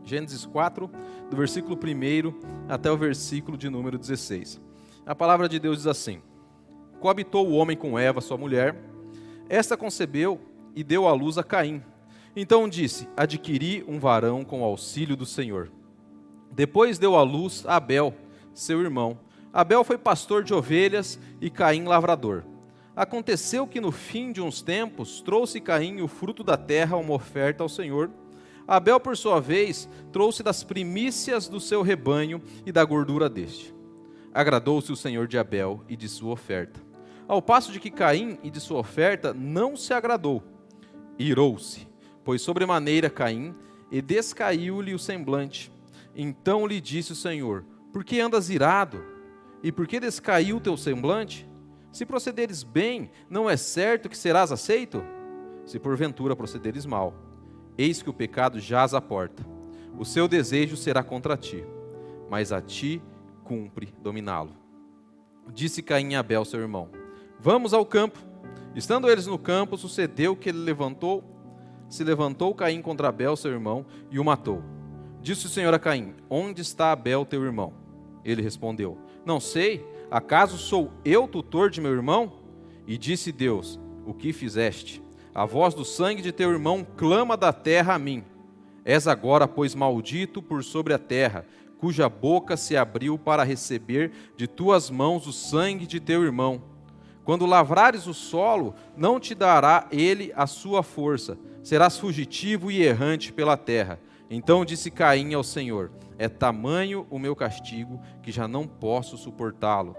Gênesis 4, do versículo 1 até o versículo de número 16. A palavra de Deus diz assim: Coabitou o homem com Eva, sua mulher. Esta concebeu e deu à luz a Caim. Então disse: adquiri um varão com o auxílio do Senhor. Depois deu à luz a Abel, seu irmão. Abel foi pastor de ovelhas e Caim lavrador. Aconteceu que no fim de uns tempos trouxe Caim o fruto da terra, uma oferta ao Senhor. Abel, por sua vez, trouxe das primícias do seu rebanho e da gordura deste. Agradou-se o Senhor de Abel e de sua oferta, ao passo de que Caim e de sua oferta não se agradou. Irou-se, pois sobremaneira Caim, e descaiu-lhe o semblante. Então lhe disse o Senhor: por que andas irado? E por que descaiu o teu semblante? Se procederes bem, não é certo que serás aceito? Se porventura procederes mal, eis que o pecado jaz à porta. O seu desejo será contra ti, mas a ti cumpre dominá-lo. Disse Caim a Abel, seu irmão: vamos ao campo. Estando eles no campo, sucedeu que se levantou Caim contra Abel, seu irmão, e o matou. Disse o Senhor a Caim: onde está Abel, teu irmão? Ele respondeu: não sei, acaso sou eu tutor de meu irmão? E disse Deus: o que fizeste? A voz do sangue de teu irmão clama da terra a mim. És agora, pois, maldito por sobre a terra, cuja boca se abriu para receber de tuas mãos o sangue de teu irmão. Quando lavrares o solo, não te dará ele a sua força, serás fugitivo e errante pela terra. Então disse Caim ao Senhor: é tamanho o meu castigo, que já não posso suportá-lo.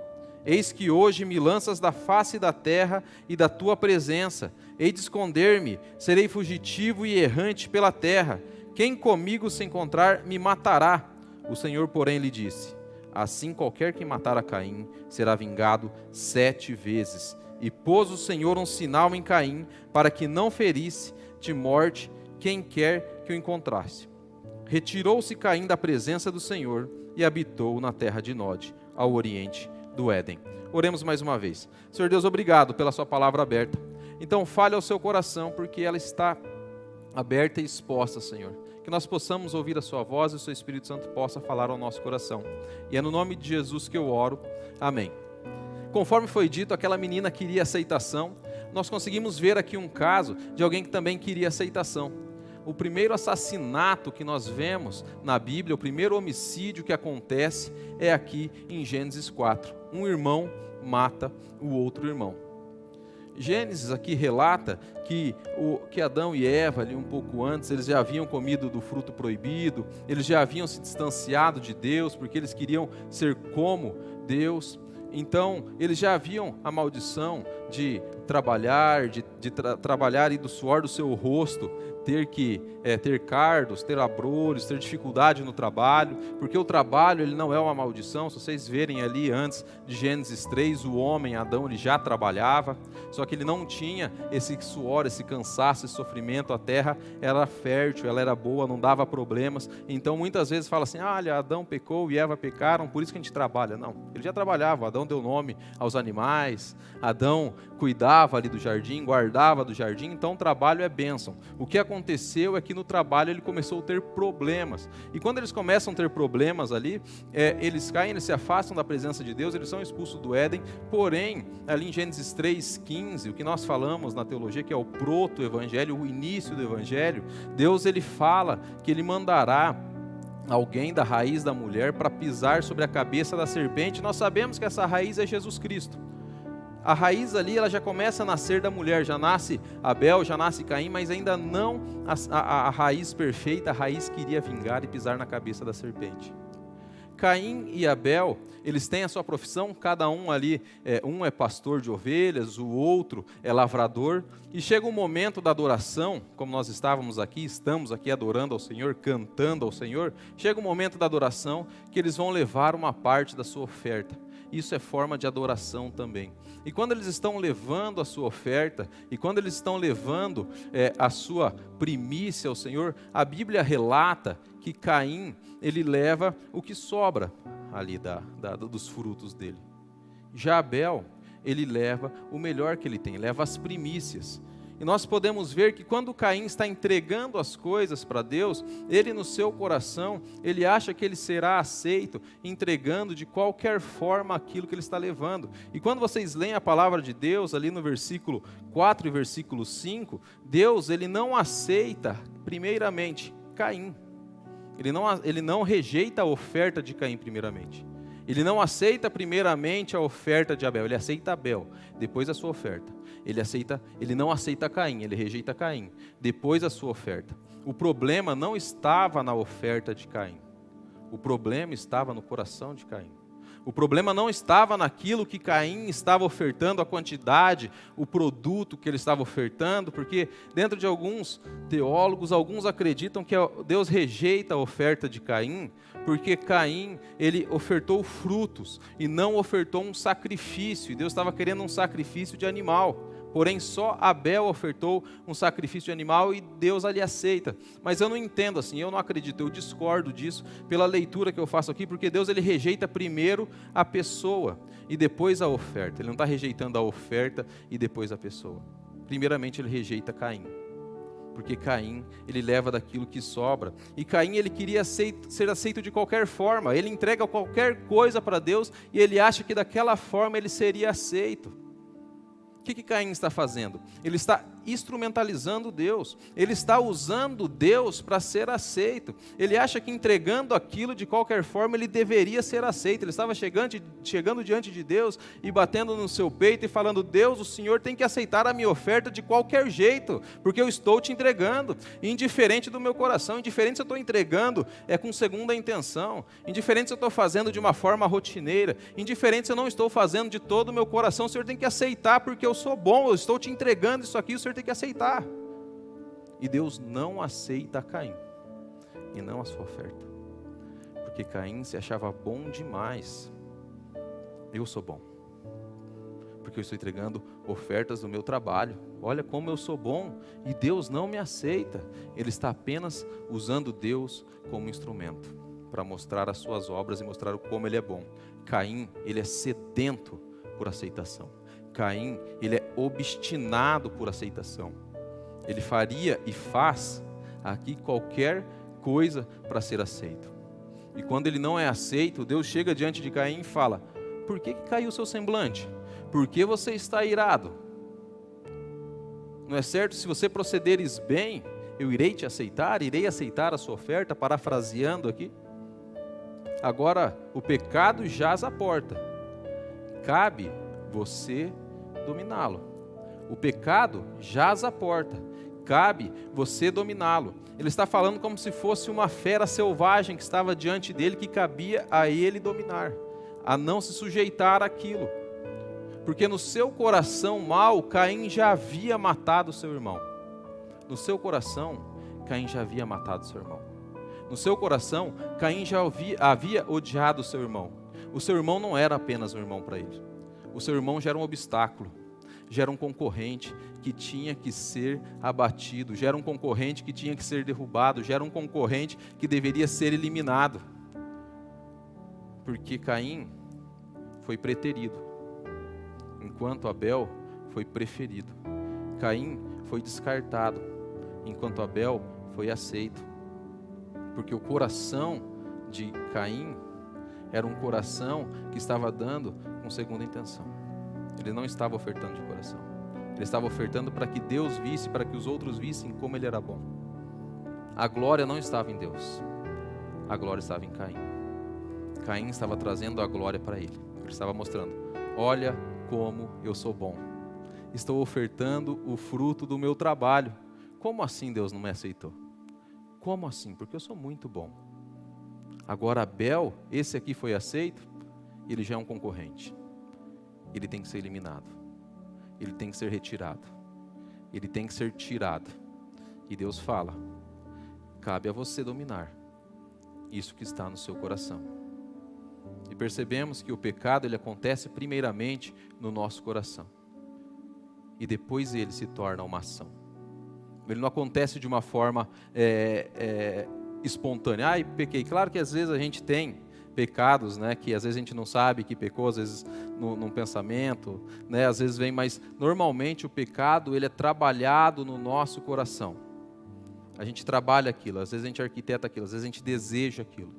Eis que hoje me lanças da face da terra e da tua presença. Hei de esconder-me, serei fugitivo e errante pela terra. Quem comigo se encontrar, me matará. O Senhor, porém, lhe disse: assim qualquer que matar a Caim será vingado 7 vezes. E pôs o Senhor um sinal em Caim, para que não ferisse de morte quem quer que o encontrasse. Retirou-se Caim da presença do Senhor e habitou na terra de Nod, ao oriente do Éden. Oremos mais uma vez. Senhor Deus, obrigado pela sua palavra aberta. Então fale ao seu coração, porque ela está aberta e exposta, Senhor. Que nós possamos ouvir a sua voz e o seu Espírito Santo possa falar ao nosso coração. E é no nome de Jesus que eu oro. Amém. Conforme foi dito, aquela menina queria aceitação. Nós conseguimos ver aqui um caso de alguém que também queria aceitação. O primeiro assassinato que nós vemos na Bíblia, o primeiro homicídio que acontece é aqui em Gênesis 4. Um irmão mata o outro irmão. Gênesis aqui relata que Adão e Eva, ali um pouco antes, eles já haviam comido do fruto proibido, eles já haviam se distanciado de Deus, porque eles queriam ser como Deus. Então, eles já haviam a maldição de trabalhar, trabalhar e do suor do seu rosto, ter cardos, ter abrolhos, ter dificuldade no trabalho, porque o trabalho ele não é uma maldição. Se vocês verem ali antes de Gênesis 3, o homem, Adão, ele já trabalhava, só que ele não tinha esse suor, esse cansaço, esse sofrimento. A terra era fértil, ela era boa, não dava problemas. Então muitas vezes fala assim: olha, Adão pecou e Eva pecaram, por isso que a gente trabalha. Não, ele já trabalhava. Adão deu nome aos animais, Adão cuidava ali do jardim, guardava do jardim, então o trabalho é bênção. O que aconteceu é que no trabalho ele começou a ter problemas, e quando eles começam a ter problemas ali, eles caem, eles se afastam da presença de Deus, eles são expulsos do Éden. Porém, ali em Gênesis 3:15, o que nós falamos na teologia, que é o proto-evangelho, o início do evangelho, Deus ele fala que ele mandará alguém da raiz da mulher para pisar sobre a cabeça da serpente. Nós sabemos que essa raiz é Jesus Cristo. A raiz ali, ela já começa a nascer da mulher, já nasce Abel, já nasce Caim, mas ainda não a raiz perfeita, a raiz que iria vingar e pisar na cabeça da serpente. Caim e Abel, eles têm a sua profissão, cada um ali, um é pastor de ovelhas, o outro é lavrador, e chega um momento da adoração, como nós estamos aqui adorando ao Senhor, cantando ao Senhor, chega um momento da adoração que eles vão levar uma parte da sua oferta. Isso é forma de adoração também. E quando eles estão levando a sua oferta, e quando eles estão levando a sua primícia ao Senhor, a Bíblia relata que Caim, ele leva o que sobra ali dos frutos dele. Já Abel, ele leva o melhor que ele tem, leva as primícias. E nós podemos ver que quando Caim está entregando as coisas para Deus, ele no seu coração, ele acha que ele será aceito entregando de qualquer forma aquilo que ele está levando. E quando vocês leem a palavra de Deus, ali no versículo 4 e versículo 5, Deus, ele não aceita, primeiramente, Caim. Ele não rejeita a oferta de Caim, primeiramente. Ele não aceita primeiramente a oferta de Abel, ele aceita Abel, depois a sua oferta. Ele não aceita Caim, ele rejeita Caim, depois a sua oferta. O problema não estava na oferta de Caim, o problema estava no coração de Caim. O problema não estava naquilo que Caim estava ofertando, a quantidade, o produto que ele estava ofertando, porque dentro de alguns teólogos, alguns acreditam que Deus rejeita a oferta de Caim, porque Caim, ele ofertou frutos e não ofertou um sacrifício, e Deus estava querendo um sacrifício de animal. Porém, só Abel ofertou um sacrifício de animal e Deus ali aceita. Mas eu não entendo assim, eu não acredito, eu discordo disso pela leitura que eu faço aqui, porque Deus ele rejeita primeiro a pessoa e depois a oferta. Ele não está rejeitando a oferta e depois a pessoa. Primeiramente ele rejeita Caim, porque Caim ele leva daquilo que sobra. E Caim ele queria ser aceito de qualquer forma, ele entrega qualquer coisa para Deus e ele acha que daquela forma ele seria aceito. O que Caim está fazendo? Ele está instrumentalizando Deus, ele está usando Deus para ser aceito, ele acha que entregando aquilo de qualquer forma ele deveria ser aceito, ele estava chegando diante de Deus e batendo no seu peito e falando: Deus, o Senhor tem que aceitar a minha oferta de qualquer jeito, porque eu estou te entregando, indiferente do meu coração, indiferente se eu estou entregando com segunda intenção, indiferente se eu estou fazendo de uma forma rotineira, indiferente se eu não estou fazendo de todo o meu coração, o Senhor tem que aceitar, porque eu sou bom, eu estou te entregando isso aqui, o Senhor tem que aceitar. E Deus não aceita Caim e não a sua oferta, porque Caim se achava bom demais. Eu sou bom, porque eu estou entregando ofertas do meu trabalho, olha como eu sou bom, e Deus não me aceita. Ele está apenas usando Deus como instrumento para mostrar as suas obras e mostrar como ele é bom. Caim, ele é sedento por aceitação. Caim, ele é obstinado por aceitação. Ele faria e faz aqui qualquer coisa para ser aceito. E quando ele não é aceito, Deus chega diante de Caim e fala: por que caiu o seu semblante? Por que você está irado? Não é certo? Se você procederes bem, eu irei te aceitar, irei aceitar a sua oferta, parafraseando aqui. Agora, o pecado jaz à porta. Cabe você dominá-lo. O pecado jaz à porta. Cabe você dominá-lo. Ele está falando como se fosse uma fera selvagem que estava diante dele, que cabia a ele dominar, a não se sujeitar àquilo. Porque no seu coração mau, Caim já havia matado seu irmão. No seu coração, Caim já havia matado seu irmão. No seu coração, Caim já havia odiado seu irmão. O seu irmão não era apenas um irmão para ele. O seu irmão já era um obstáculo, já era um concorrente que tinha que ser abatido, já era um concorrente que tinha que ser derrubado, já era um concorrente que deveria ser eliminado. Porque Caim foi preterido, enquanto Abel foi preferido. Caim foi descartado, enquanto Abel foi aceito. Porque o coração de Caim era um coração que estava dando com segunda intenção. Ele não estava ofertando de coração. Ele estava ofertando para que Deus visse, para que os outros vissem como ele era bom. A glória não estava em Deus. A glória estava em Caim. Caim estava trazendo a glória para ele. Ele estava mostrando: olha como eu sou bom. Estou ofertando o fruto do meu trabalho. Como assim Deus não me aceitou? Como assim? Porque eu sou muito bom. Agora Abel, esse aqui foi aceito, ele já é um concorrente. Ele tem que ser eliminado. Ele tem que ser retirado. Ele tem que ser tirado. E Deus fala: cabe a você dominar isso que está no seu coração. E percebemos que o pecado ele acontece primeiramente no nosso coração. E depois ele se torna uma ação. Ele não acontece de uma forma espontânea. Ai, pequei. Claro que às vezes a gente tem pecados, né, que às vezes a gente não sabe que pecou, às vezes num pensamento, né, às vezes vem, mas normalmente o pecado ele é trabalhado no nosso coração. A gente trabalha aquilo, às vezes a gente arquiteta aquilo, às vezes a gente deseja aquilo,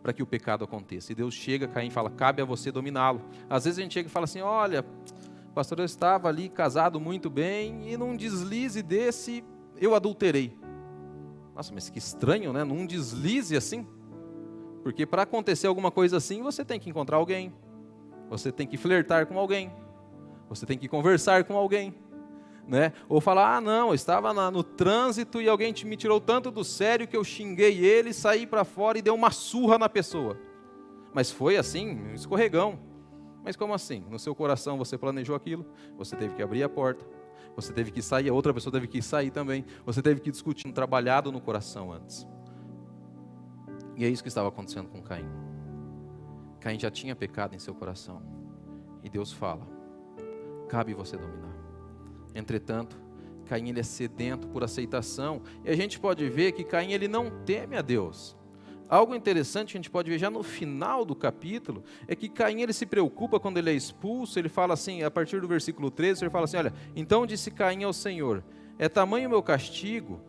para que o pecado aconteça. E Deus chega, Caim, e fala, cabe a você dominá-lo. Às vezes a gente chega e fala assim, olha, pastor, eu estava ali casado muito bem, e num deslize desse, eu adulterei. Nossa, mas que estranho, né? Num deslize assim. Porque para acontecer alguma coisa assim, você tem que encontrar alguém. Você tem que flertar com alguém. Você tem que conversar com alguém. Né? Ou falar, não, eu estava no trânsito e alguém me tirou tanto do sério que eu xinguei ele, saí para fora e dei uma surra na pessoa. Mas foi assim, um escorregão. Mas como assim? No seu coração você planejou aquilo, você teve que abrir a porta, você teve que sair, a outra pessoa teve que sair também, você teve que discutir, trabalhado no coração antes. E é isso que estava acontecendo com Caim. Caim já tinha pecado em seu coração. E Deus fala, cabe você dominar. Entretanto, Caim ele é sedento por aceitação. E a gente pode ver que Caim ele não teme a Deus. Algo interessante que a gente pode ver já no final do capítulo, é que Caim ele se preocupa quando ele é expulso, ele fala assim, a partir do versículo 13, ele fala assim, olha, então disse Caim ao Senhor, é tamanho o meu castigo,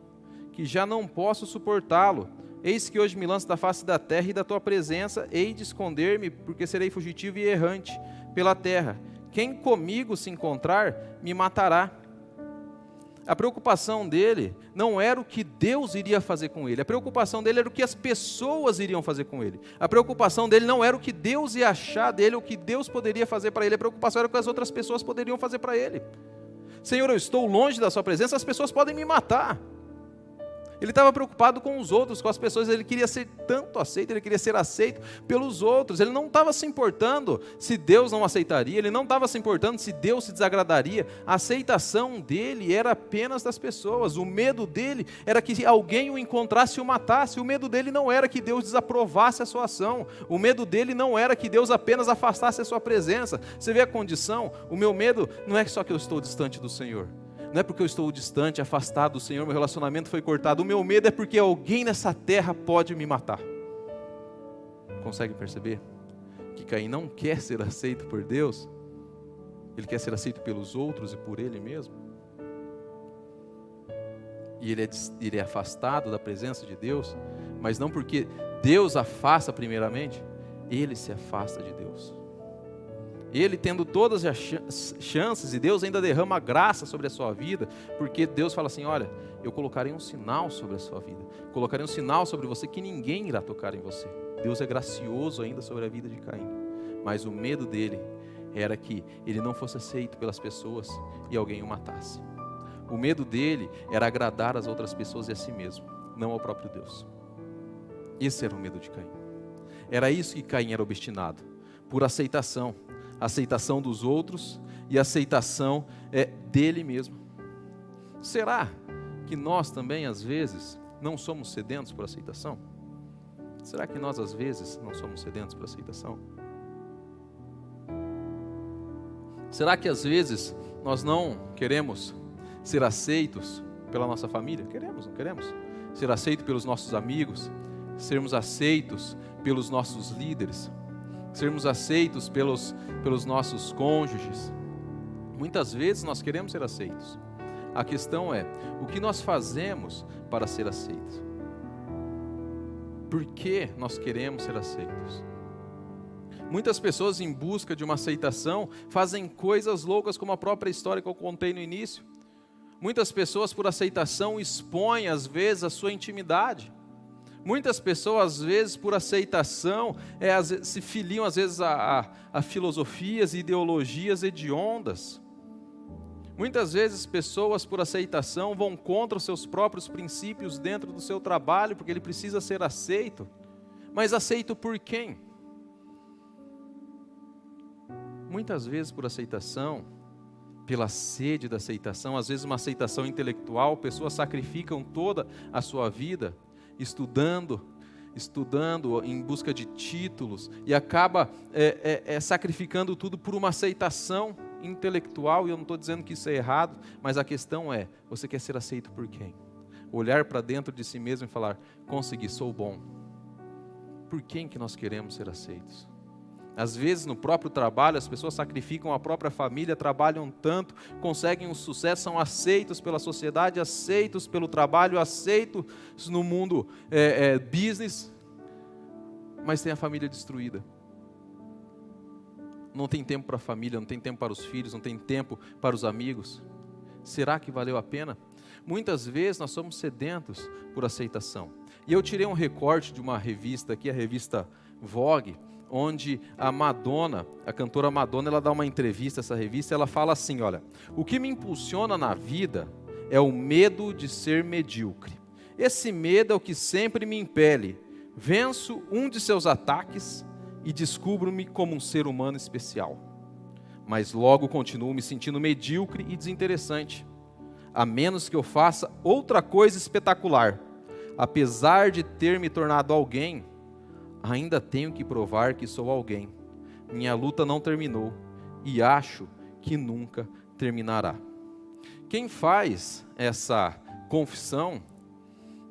que já não posso suportá-lo. Eis que hoje me lanço da face da terra e da tua presença, hei de esconder-me, porque serei fugitivo e errante pela terra. Quem comigo se encontrar, me matará. A preocupação dele não era o que Deus iria fazer com ele. A preocupação dele era o que as pessoas iriam fazer com ele. A preocupação dele não era o que Deus ia achar dele, o que Deus poderia fazer para ele. A preocupação era o que as outras pessoas poderiam fazer para ele. Senhor, eu estou longe da sua presença, as pessoas podem me matar. Ele estava preocupado com os outros, com as pessoas, ele queria ser tanto aceito, ele queria ser aceito pelos outros, ele não estava se importando se Deus não aceitaria, ele não estava se importando se Deus se desagradaria, a aceitação dele era apenas das pessoas, o medo dele era que alguém o encontrasse e o matasse, o medo dele não era que Deus desaprovasse a sua ação, o medo dele não era que Deus apenas afastasse a sua presença. Você vê a condição? O meu medo não é só que eu estou distante do Senhor, não é porque eu estou distante, afastado do Senhor, meu relacionamento foi cortado. O meu medo é porque alguém nessa terra pode me matar. Consegue perceber? Que Caim não quer ser aceito por Deus. Ele quer ser aceito pelos outros e por ele mesmo. E ele é afastado da presença de Deus. Mas não porque Deus afasta primeiramente. Ele se afasta de Deus. Ele tendo todas as chances, e Deus ainda derrama graça sobre a sua vida, porque Deus fala assim, olha, eu colocarei um sinal sobre a sua vida, colocarei um sinal sobre você que ninguém irá tocar em você. Deus é gracioso ainda sobre a vida de Caim, mas o medo dele era que ele não fosse aceito pelas pessoas e alguém o matasse. O medo dele era agradar as outras pessoas e a si mesmo, não ao próprio Deus. Esse era o medo de Caim. Era isso que Caim era obstinado, por aceitação dos outros e aceitação dele mesmo. Será que nós também às vezes não somos sedentos por aceitação? Será que nós às vezes não somos sedentos por aceitação? Será que às vezes nós não queremos ser aceitos pela nossa família? Queremos, não queremos? Ser aceito pelos nossos amigos, sermos aceitos pelos nossos líderes, sermos aceitos pelos nossos cônjuges. Muitas vezes nós queremos ser aceitos. A questão é, o que nós fazemos para ser aceitos? Por que nós queremos ser aceitos? Muitas pessoas em busca de uma aceitação fazem coisas loucas, como a própria história que eu contei no início. Muitas pessoas por aceitação expõem às vezes a sua intimidade. Muitas pessoas, às vezes, por aceitação, se filiam, às vezes, a filosofias e ideologias hediondas. Muitas vezes, pessoas, por aceitação, vão contra os seus próprios princípios dentro do seu trabalho, porque ele precisa ser aceito. Mas aceito por quem? Muitas vezes, por aceitação, pela sede da aceitação, às vezes uma aceitação intelectual, pessoas sacrificam toda a sua vida, estudando em busca de títulos e acaba sacrificando tudo por uma aceitação intelectual. E eu não estou dizendo que isso é errado, mas a questão é, você quer ser aceito por quem? Olhar para dentro de si mesmo e falar, consegui, sou bom. por quem que nós queremos ser aceitos? Às vezes no próprio trabalho as pessoas sacrificam a própria família, trabalham tanto, conseguem um sucesso, são aceitos pela sociedade, aceitos pelo trabalho, aceitos no mundo business, mas tem a família destruída. Não tem tempo para a família, não tem tempo para os filhos, não tem tempo para os amigos. Será que valeu a pena? Muitas vezes nós somos sedentos por aceitação. E eu tirei um recorte de uma revista aqui, a revista Vogue, onde a Madonna, a cantora Madonna, ela dá uma entrevista a essa revista, ela fala assim, olha, o que me impulsiona na vida é o medo de ser medíocre. Esse medo é o que sempre me impele. Venço um de seus ataques e descubro-me como um ser humano especial. Mas logo continuo me sentindo medíocre e desinteressante, a menos que eu faça outra coisa espetacular. Apesar de ter me tornado alguém, ainda tenho que provar que sou alguém. Minha luta não terminou e acho que nunca terminará. Quem faz essa confissão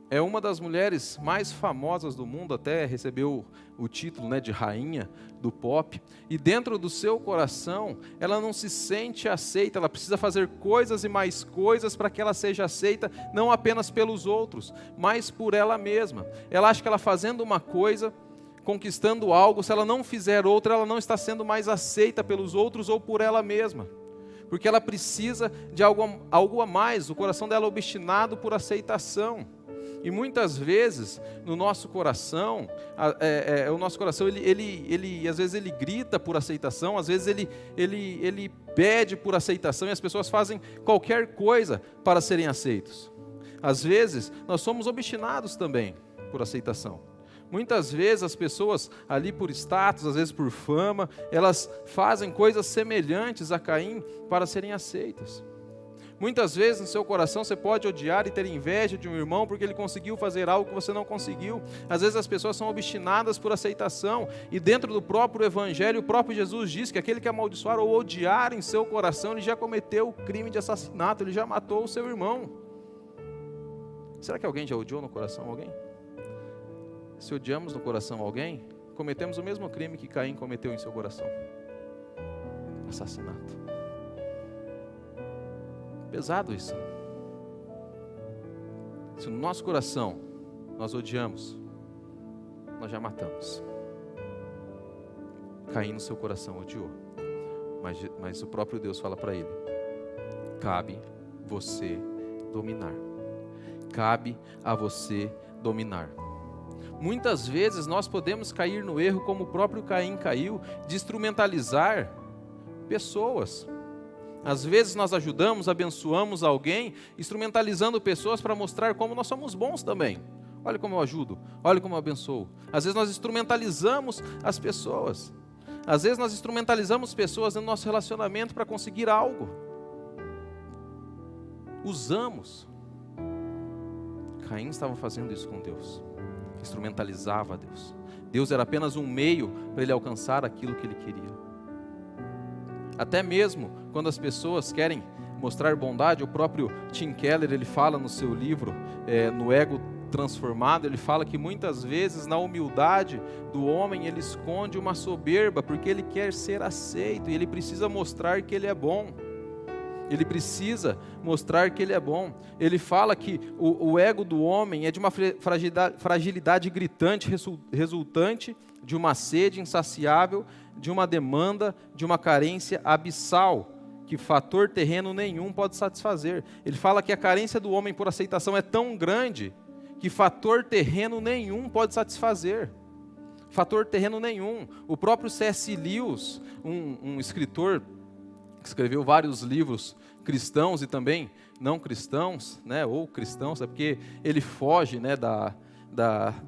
é uma das mulheres mais famosas do mundo, até recebeu o título, de rainha do pop. E dentro do seu coração, ela não se sente aceita, ela precisa fazer coisas e mais coisas para que ela seja aceita, não apenas pelos outros, mas por ela mesma. Ela acha que ela fazendo uma coisa, conquistando algo, se ela não fizer outra, ela não está sendo mais aceita pelos outros ou por ela mesma, porque ela precisa de algo a mais. O coração dela é obstinado por aceitação, e muitas vezes no nosso coração, o nosso coração ele às vezes ele grita por aceitação, às vezes ele pede por aceitação, e as pessoas fazem qualquer coisa para serem aceitos. Às vezes nós somos obstinados também por aceitação. Muitas vezes as pessoas ali por status, às vezes por fama, elas fazem coisas semelhantes a Caim para serem aceitas. Muitas vezes no seu coração você pode odiar e ter inveja de um irmão porque ele conseguiu fazer algo que você não conseguiu. Às vezes as pessoas são obstinadas por aceitação, e dentro do próprio Evangelho, o próprio Jesus diz que aquele que amaldiçoar ou odiar em seu coração, ele já cometeu o crime de assassinato, ele já matou o seu irmão. Será que alguém já odiou no coração alguém? Se odiamos no coração alguém, cometemos o mesmo crime que Caim cometeu em seu coração: assassinato. Pesado isso. Se no nosso coração nós odiamos, nós já matamos. Caim no seu coração odiou, mas o próprio Deus fala para ele: cabe você dominar. Cabe a você dominar. Muitas vezes nós podemos cair no erro, como o próprio Caim caiu, de instrumentalizar pessoas. Às vezes nós ajudamos, abençoamos alguém, instrumentalizando pessoas para mostrar como nós somos bons também. Olha como eu ajudo, olha como eu abençoo. Às vezes nós instrumentalizamos as pessoas. Às vezes nós instrumentalizamos pessoas no nosso relacionamento para conseguir algo. Usamos. Caim estava fazendo isso com Deus. Instrumentalizava Deus. Deus era apenas um meio para ele alcançar aquilo que ele queria. Até mesmo quando as pessoas querem mostrar bondade, o próprio Tim Keller, ele fala no seu livro, no Ego Transformado, ele fala que muitas vezes na humildade do homem ele esconde uma soberba, porque ele quer ser aceito e ele precisa mostrar que ele é bom. Ele precisa mostrar que ele é bom. Ele fala que o ego do homem é de uma fragilidade gritante, resultante de uma sede insaciável, de uma demanda, de uma carência abissal, que fator terreno nenhum pode satisfazer. Ele fala que a carência do homem por aceitação é tão grande, que fator terreno nenhum pode satisfazer. Fator terreno nenhum. O próprio C.S. Lewis, um escritor, escreveu vários livros cristãos e também não cristãos, ou cristãos, porque ele foge,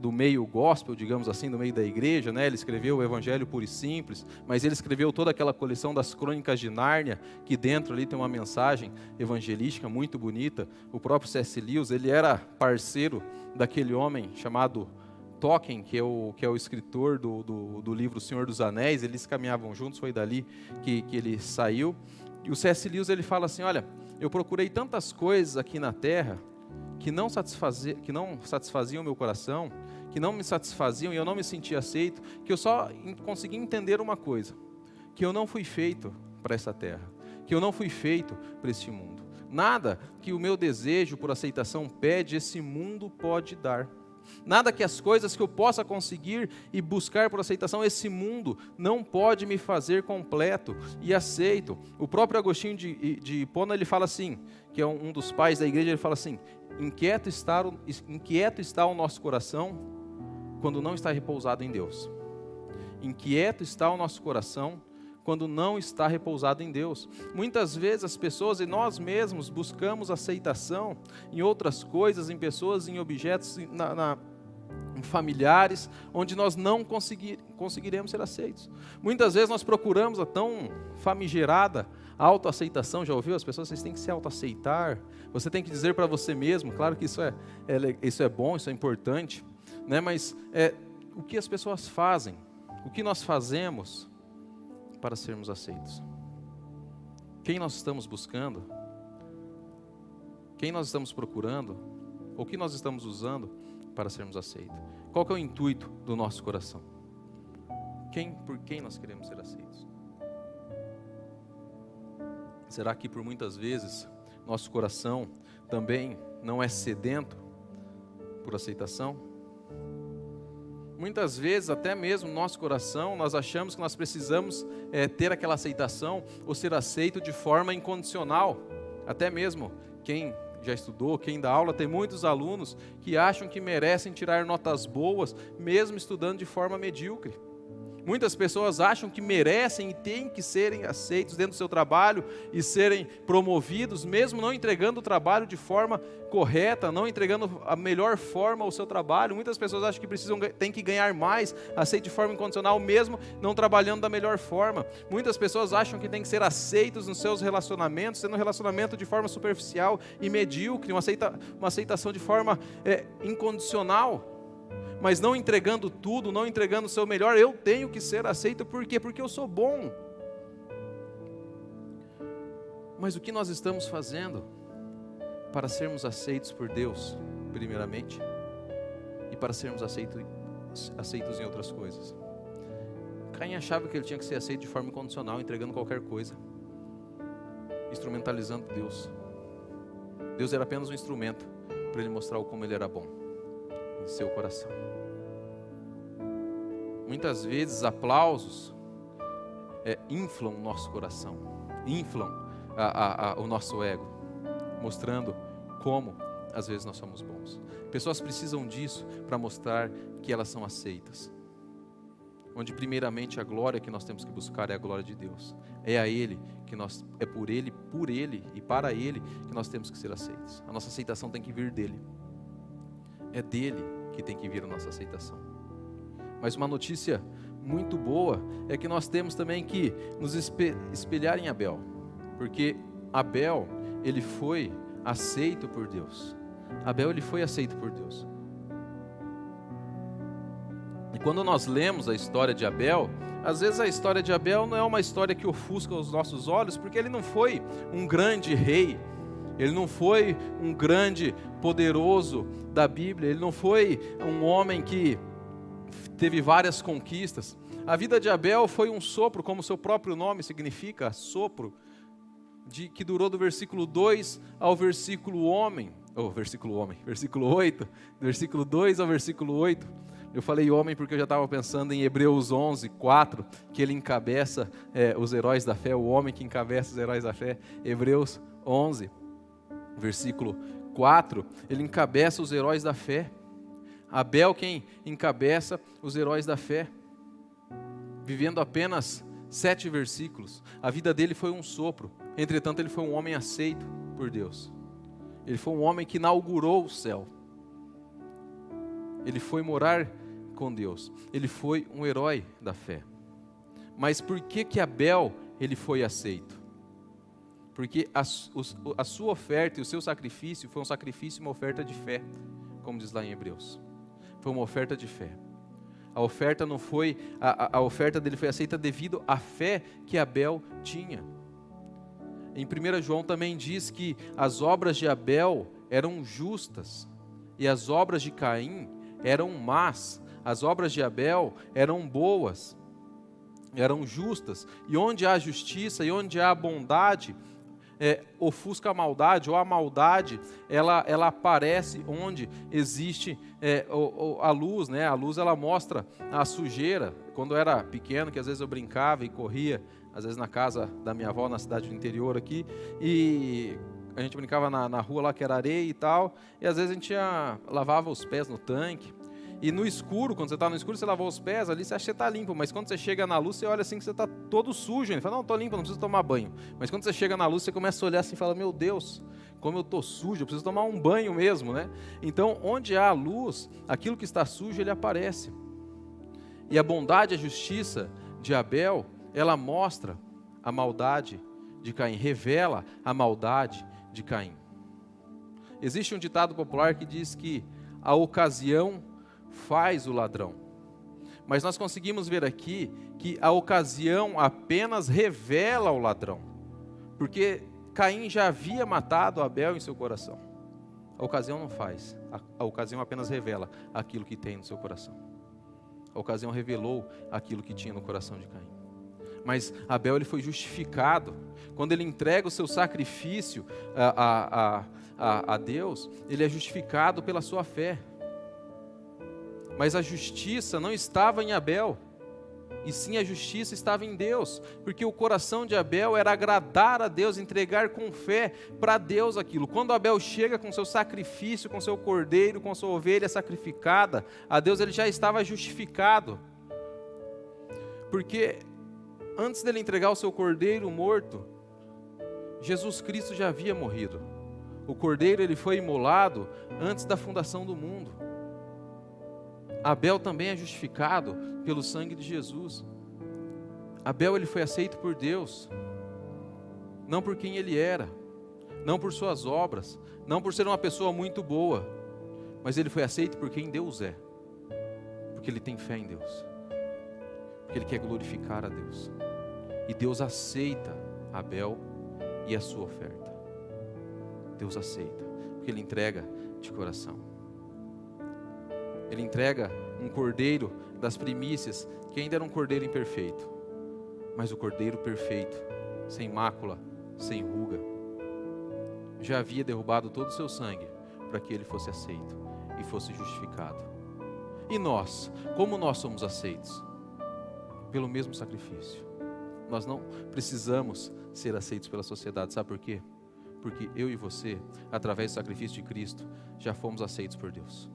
do meio gospel, digamos assim, do meio da igreja, Ele escreveu o Evangelho Puro e Simples, mas ele escreveu toda aquela coleção das Crônicas de Nárnia, que dentro ali tem uma mensagem evangelística muito bonita. O próprio C.S. Lewis, ele era parceiro daquele homem chamado Tolkien, que é o escritor do livro O Senhor dos Anéis. Eles caminhavam juntos, foi dali que ele saiu. E o C.S. Lewis, ele fala assim: olha, eu procurei tantas coisas aqui na terra que não satisfaziam o meu coração, que não me satisfaziam e eu não me sentia aceito, que eu só consegui entender uma coisa, que eu não fui feito para essa terra, que eu não fui feito para este mundo. Nada que o meu desejo por aceitação pede, esse mundo pode dar. Nada que as coisas que eu possa conseguir e buscar por aceitação, esse mundo não pode me fazer completo e aceito. O próprio Agostinho de Hipona, ele fala assim, que é um dos pais da igreja, ele fala assim: inquieto está o nosso coração quando não está repousado em Deus. Inquieto está o nosso coração quando não está repousado em Deus. Muitas vezes as pessoas e nós mesmos buscamos aceitação em outras coisas, em pessoas, em objetos, em familiares, onde nós não conseguiremos ser aceitos. Muitas vezes nós procuramos a tão famigerada autoaceitação. Já ouviu? As pessoas, vocês têm que se autoaceitar, você tem que dizer para você mesmo. Claro que isso é bom, isso é importante, né? Mas o que as pessoas fazem, o que nós fazemos para sermos aceitos? Quem nós estamos buscando? Quem nós estamos procurando? O que nós estamos usando para sermos aceitos? Qual que é o intuito do nosso coração? Por quem nós queremos ser aceitos? Será que por muitas vezes nosso coração também não é sedento por aceitação? Muitas vezes, até mesmo no nosso coração, nós achamos que nós precisamos ter aquela aceitação ou ser aceito de forma incondicional. Até mesmo quem já estudou, quem dá aula, tem muitos alunos que acham que merecem tirar notas boas, mesmo estudando de forma medíocre. Muitas pessoas acham que merecem e têm que serem aceitos dentro do seu trabalho e serem promovidos, mesmo não entregando o trabalho de forma correta, não entregando a melhor forma ao seu trabalho. Muitas pessoas acham que têm que ganhar mais, aceito de forma incondicional, mesmo não trabalhando da melhor forma. Muitas pessoas acham que têm que ser aceitos nos seus relacionamentos, sendo um relacionamento de forma superficial e medíocre, uma aceitação de forma incondicional. Mas não entregando tudo, não entregando o seu melhor. Eu tenho que ser aceito, por quê? Porque eu sou bom. Mas o que nós estamos fazendo para sermos aceitos por Deus, primeiramente, e para sermos aceitos em outras coisas? Caim achava que ele tinha que ser aceito de forma incondicional, entregando qualquer coisa, instrumentalizando Deus. Deus era apenas um instrumento para ele mostrar como ele era bom em seu coração. Muitas vezes aplausos inflam o nosso coração, inflam o nosso ego, mostrando como às vezes nós somos bons. Pessoas precisam disso para mostrar que elas são aceitas. Onde primeiramente a glória que nós temos que buscar é a glória de Deus. É a Ele é por Ele e para Ele que nós temos que ser aceitos. A nossa aceitação tem que vir dele. É dele que tem que vir a nossa aceitação. Mas uma notícia muito boa é que nós temos também que nos espelhar em Abel. Porque Abel, ele foi aceito por Deus. Abel, ele foi aceito por Deus. E quando nós lemos a história de Abel, às vezes a história de Abel não é uma história que ofusca os nossos olhos, porque ele não foi um grande rei, ele não foi um grande poderoso da Bíblia, ele não foi um homem que teve várias conquistas. A vida de Abel foi um sopro, como seu próprio nome significa, sopro, que durou do versículo 2 ao versículo 8, do versículo 2 ao versículo 8. Eu falei homem porque eu já estava pensando em Hebreus 11, 4, que ele encabeça os heróis da fé, o homem que encabeça os heróis da fé. Hebreus 11, versículo 4, ele encabeça os heróis da fé. Abel quem encabeça os heróis da fé, vivendo apenas 7 versículos. A vida dele foi um sopro, entretanto ele foi um homem aceito por Deus. Ele foi um homem que inaugurou o céu. Ele foi morar com Deus. Ele foi um herói da fé. Mas por que Abel ele foi aceito? Porque a sua oferta e o seu sacrifício foi um sacrifício e uma oferta de fé, como diz lá em Hebreus. Foi uma oferta de fé. A oferta não foi, a oferta dele foi aceita devido à fé que Abel tinha. Em 1 João também diz que as obras de Abel eram justas e as obras de Caim eram más. As obras de Abel eram boas, eram justas. E onde há justiça e onde há bondade, ofusca a maldade, ou a maldade, ela aparece onde existe a luz, né? A luz, ela mostra a sujeira. Quando eu era pequeno, que às vezes eu brincava e corria, às vezes na casa da minha avó, na cidade do interior aqui, e a gente brincava na rua lá, que era areia e tal, e às vezes a gente lavava os pés no tanque. E no escuro, quando você está no escuro, você lavou os pés, ali você acha que você está limpo, mas quando você chega na luz, você olha assim que você está todo sujo. Ele fala, não, estou limpo, não preciso tomar banho. Mas quando você chega na luz, você começa a olhar assim e fala, meu Deus, como eu estou sujo, eu preciso tomar um banho mesmo, né? Então, onde há a luz, aquilo que está sujo, ele aparece. E a bondade e a justiça de Abel, ela mostra a maldade de Caim, revela a maldade de Caim. Existe um ditado popular que diz que a ocasião faz o ladrão. Mas nós conseguimos ver aqui que a ocasião apenas revela o ladrão. Porque Caim já havia matado Abel em seu coração. A ocasião não faz. A ocasião apenas revela aquilo que tem no seu coração. A ocasião revelou aquilo que tinha no coração de Caim. Mas Abel, ele foi justificado. Quando ele entrega o seu sacrifício a Deus, ele é justificado pela sua fé. Mas a justiça não estava em Abel, e sim a justiça estava em Deus, porque o coração de Abel era agradar a Deus, entregar com fé para Deus aquilo. Quando Abel chega com seu sacrifício, com seu cordeiro, com sua ovelha sacrificada a Deus, ele já estava justificado, porque antes dele entregar o seu cordeiro morto, Jesus Cristo já havia morrido. O cordeiro, ele foi imolado antes da fundação do mundo. Abel também é justificado pelo sangue de Jesus. Abel, ele foi aceito por Deus, não por quem ele era, não por suas obras, não por ser uma pessoa muito boa, mas ele foi aceito por quem Deus é, porque ele tem fé em Deus, porque ele quer glorificar a Deus. E Deus aceita Abel e a sua oferta. Deus aceita, porque ele entrega de coração. Ele entrega um cordeiro das primícias, que ainda era um cordeiro imperfeito, mas o cordeiro perfeito, sem mácula, sem ruga, já havia derrubado todo o seu sangue, para que ele fosse aceito e fosse justificado. E nós, como nós somos aceitos? Pelo mesmo sacrifício. Nós não precisamos ser aceitos pela sociedade, sabe por quê? Porque eu e você, através do sacrifício de Cristo, já fomos aceitos por Deus.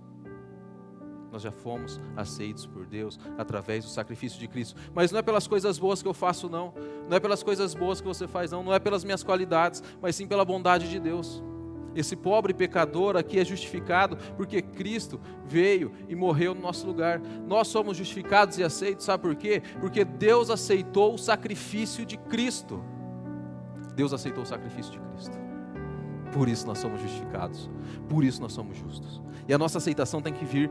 Nós já fomos aceitos por Deus através do sacrifício de Cristo. Mas não é pelas coisas boas que eu faço, não. Não é pelas coisas boas que você faz, não. Não é pelas minhas qualidades, mas sim pela bondade de Deus. Esse pobre pecador aqui é justificado porque Cristo veio e morreu no nosso lugar. Nós somos justificados e aceitos, sabe por quê? Porque Deus aceitou o sacrifício de Cristo. Deus aceitou o sacrifício de Cristo. Por isso nós somos justificados. Por isso nós somos justos. E a nossa aceitação tem que vir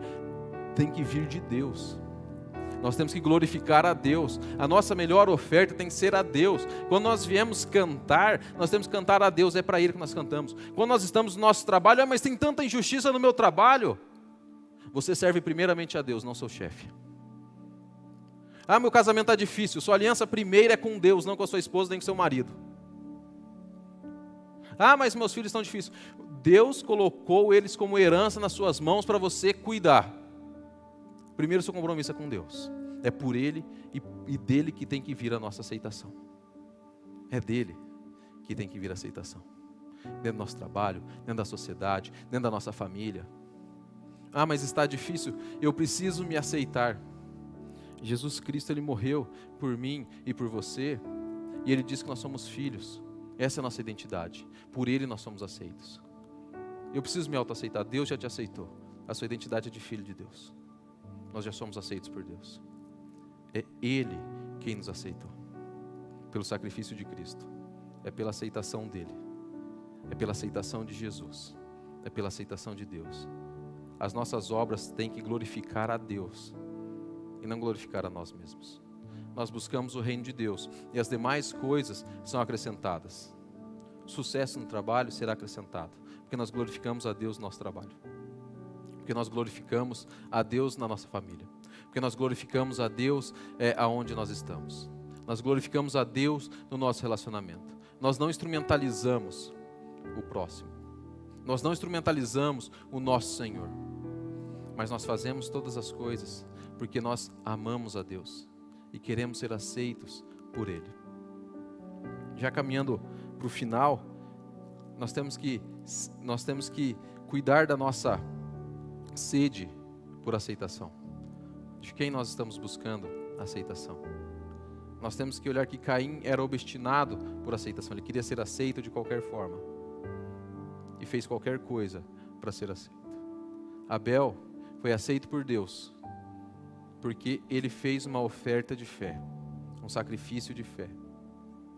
de Deus. Nós temos que glorificar a Deus. A nossa melhor oferta tem que ser a Deus. Quando nós viemos cantar, nós temos que cantar a Deus, é para Ele que nós cantamos. Quando nós estamos no nosso trabalho, mas tem tanta injustiça no meu trabalho. Você serve primeiramente a Deus, não seu chefe. Meu casamento está difícil. Sua aliança primeira é com Deus, não com a sua esposa nem com seu marido. Mas meus filhos estão difíceis. Deus colocou eles como herança nas suas mãos para você cuidar. Primeiro, seu compromisso é com Deus. É por Ele e dele que tem que vir a nossa aceitação. É dele que tem que vir a aceitação. Dentro do nosso trabalho, dentro da sociedade, dentro da nossa família. Mas está difícil, eu preciso me aceitar. Jesus Cristo, Ele morreu por mim e por você. E Ele diz que nós somos filhos. Essa é a nossa identidade. Por Ele nós somos aceitos. Eu preciso me autoaceitar. Deus já te aceitou. A sua identidade é de filho de Deus. Nós já somos aceitos por Deus. É Ele quem nos aceitou. Pelo sacrifício de Cristo. É pela aceitação dEle. É pela aceitação de Jesus. É pela aceitação de Deus. As nossas obras têm que glorificar a Deus. E não glorificar a nós mesmos. Nós buscamos o reino de Deus. E as demais coisas são acrescentadas. Sucesso no trabalho será acrescentado. Porque nós glorificamos a Deus no nosso trabalho. porque nós glorificamos a Deus na nossa família, porque nós glorificamos a Deus aonde nós estamos, nós glorificamos a Deus no nosso relacionamento. Nós não instrumentalizamos o próximo, nós não instrumentalizamos o nosso Senhor, mas nós fazemos todas as coisas porque nós amamos a Deus e queremos ser aceitos por Ele. Já caminhando para o final, nós temos que cuidar da nossa sede por aceitação. De quem nós estamos buscando aceitação? Nós temos que olhar que Caim era obstinado por aceitação. Ele queria ser aceito de qualquer forma e fez qualquer coisa para ser aceito. Abel foi aceito por Deus porque ele fez uma oferta de fé, um sacrifício de fé.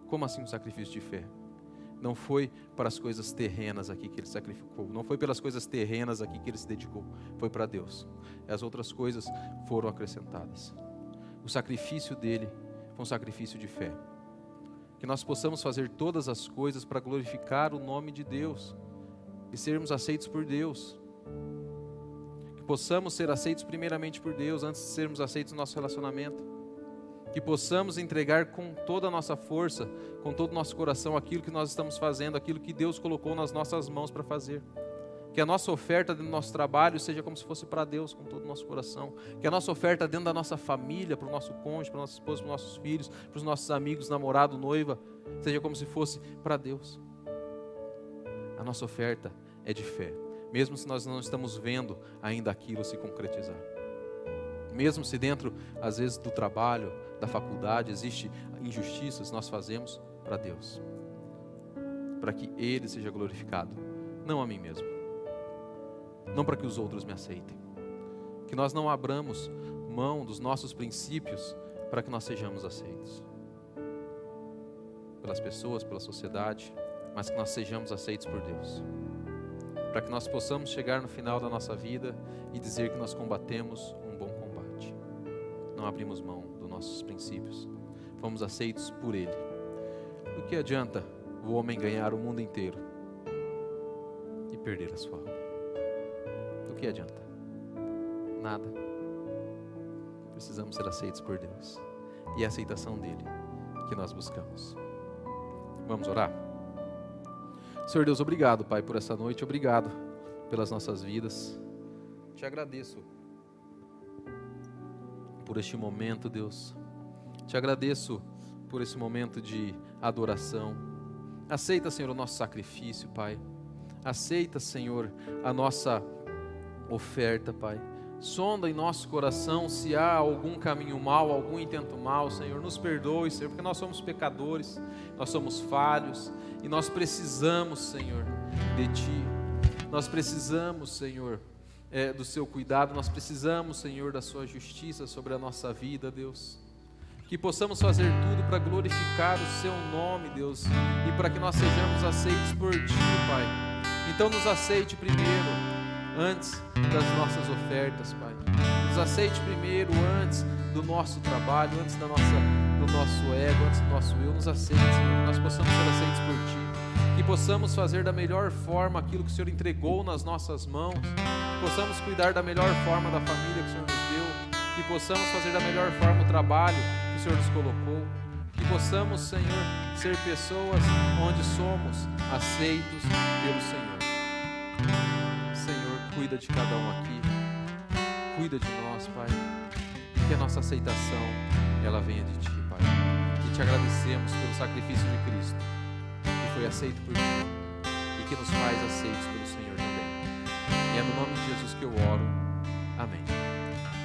Como assim um sacrifício de fé? Não foi para as coisas terrenas aqui que ele sacrificou, não foi pelas coisas terrenas aqui que ele se dedicou, foi para Deus. As outras coisas foram acrescentadas. O sacrifício dele foi um sacrifício de fé. Que nós possamos fazer todas as coisas para glorificar o nome de Deus e sermos aceitos por Deus. Que possamos ser aceitos primeiramente por Deus antes de sermos aceitos no nosso relacionamento. Que possamos entregar com toda a nossa força, com todo o nosso coração, aquilo que nós estamos fazendo, aquilo que Deus colocou nas nossas mãos para fazer. Que a nossa oferta dentro do nosso trabalho seja como se fosse para Deus, com todo o nosso coração. Que a nossa oferta dentro da nossa família, para o nosso cônjuge, para a nossa esposa, para os nossos filhos, para os nossos amigos, namorado, noiva, seja como se fosse para Deus. A nossa oferta é de fé, mesmo se nós não estamos vendo ainda aquilo se concretizar. Mesmo se dentro, às vezes, do trabalho, da faculdade, existe injustiças, nós fazemos para Deus. Para que Ele seja glorificado, não a mim mesmo. Não para que os outros me aceitem. Que nós não abramos mão dos nossos princípios para que nós sejamos aceitos. Pelas pessoas, pela sociedade, mas que nós sejamos aceitos por Deus. Para que nós possamos chegar no final da nossa vida e dizer que nós combatemos um bom combate. Não abrimos mão dos nossos princípios. Fomos aceitos por Ele. Do que adianta o homem ganhar o mundo inteiro e perder a sua alma? Do que adianta? Nada. Precisamos ser aceitos por Deus. E é a aceitação dEle que nós buscamos. Vamos orar? Senhor Deus, obrigado, Pai, por essa noite. Obrigado pelas nossas vidas. Te agradeço por este momento, Deus. Te agradeço por esse momento de adoração. Aceita, Senhor, o nosso sacrifício, Pai. Aceita, Senhor, a nossa oferta, Pai. Sonda em nosso coração se há algum caminho mau, algum intento mau, Senhor. Nos perdoe, Senhor, porque nós somos pecadores, nós somos falhos e nós precisamos, Senhor, de Ti. Nós precisamos, Senhor, do Seu cuidado, nós precisamos, Senhor, da Sua justiça sobre a nossa vida, Deus. Que possamos fazer tudo para glorificar o Seu nome, Deus, e para que nós sejamos aceitos por Ti, Pai. Então nos aceite primeiro, antes das nossas ofertas, Pai. Nos aceite primeiro, antes do nosso trabalho, antes do nosso ego, antes do nosso eu. Nos aceite, Senhor, que nós possamos ser aceitos por Ti. Que possamos fazer da melhor forma aquilo que o Senhor entregou nas nossas mãos. Que possamos cuidar da melhor forma da família que o Senhor nos deu. Que possamos fazer da melhor forma o trabalho que o Senhor nos colocou. Que possamos, Senhor, ser pessoas onde somos aceitos pelo Senhor. Senhor, cuida de cada um aqui. Cuida de nós, Pai. Que a nossa aceitação, ela venha de Ti, Pai. E Te agradecemos pelo sacrifício de Cristo, que foi aceito por Ti e que nos faz aceitos pelo Senhor também. E é no nome de Jesus que eu oro. Amém.